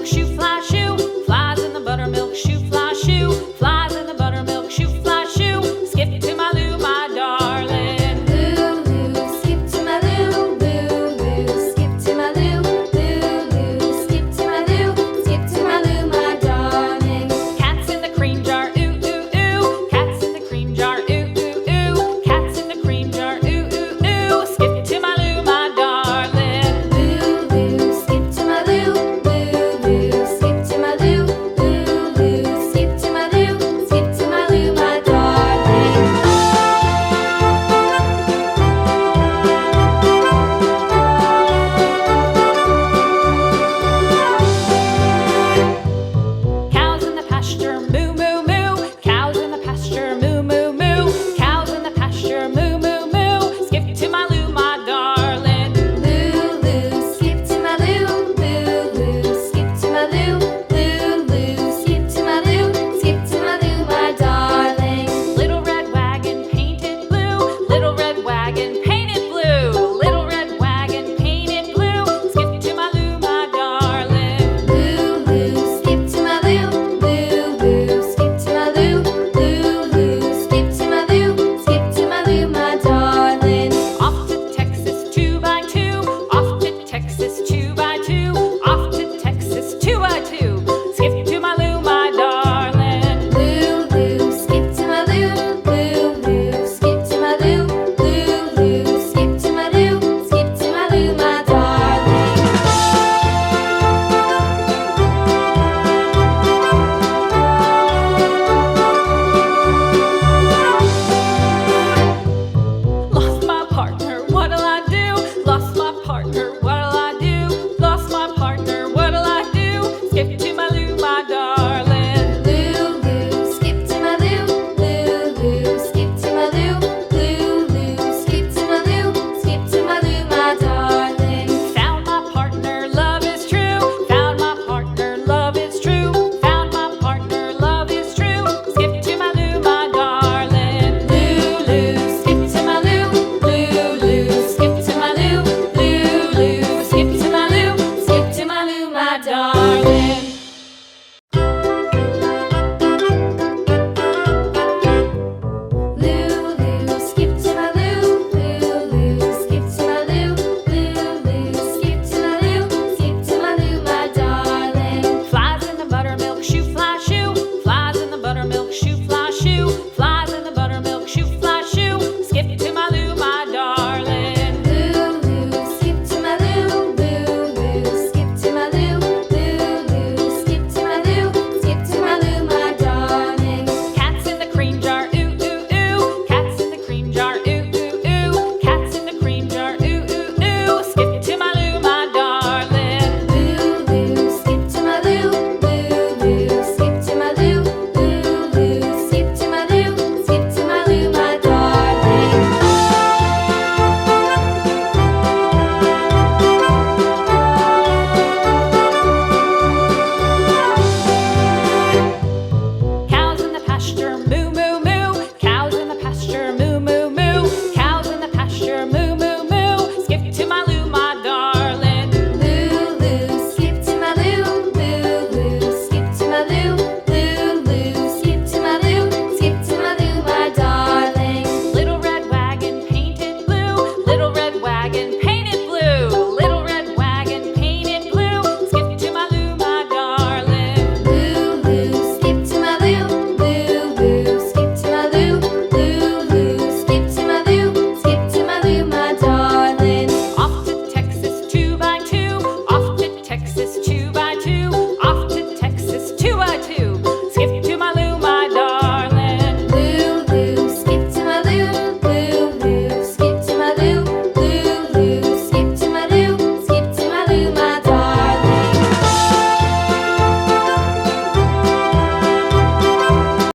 buttermilk shoe, fly shoe. Flies in the buttermilk shoe, fly shoe. Flies in the buttermilk shoe, fly shoe. Skip to my Lou, my darling. Lou, skip to my Lou, Lou, skip to my Lou, Lou, skip to my Lou, skip to my Lou, my darling. Cats in the cream jar, ooh, ooh, ooh. Cats in the cream jar, ooh, ooh, ooh. Cats in the cream jar, ooh, ooh, ooh. Skip to my Lou, my darling. Lou, skip to my Lou, Lou, skip to my Lou, Lou, skip to my Lou, skip to my Lou, my darling. Cows in the pasture, moo, moo, moo. Cows in the pasture, moo, moo, moo. Cows in the pasture, moo, moo, moo. Skip to my Lou, my darling. Lou, skip to my Lou, Lou, skip to my Lou, Lou, skip to my Lou, skip to my Lou, my darling. Little red wagon painted blue. Little red wagon painted blue. Little red wagon painted blue. Skip to my Lou, my darling. Lou, skip to my Lou, Lou, skip to my Lou, Lou, skip to my Lou, skip to my Lou, my darling. Off to Texas 2x2. Off to Texas 2x2. Off to Texas 2x2. Skip to my Lou, my darling. Lou, skip to my Lou, Lou, skip to my Lou, Lou, skip to my Lou, skip to my Lou, my darling. Lost my partner, what'll I do? Lost my partner, what'll I do? Lost my partner, what'll I do? Skip to my Lou, my darling. Lou, skip to my Lou, Lou, skip to my Lou, Lou, skip to my Lou, skip to my Lou, my darling. Found my partner, love is true. Found my partner, love is true. Found my partner, love is true. Skip to my Lou, my darling. Lou, skip to my Lou, Lou, skip to my Lou, Lou, skip to my Lou, skip to my Lou, my darling.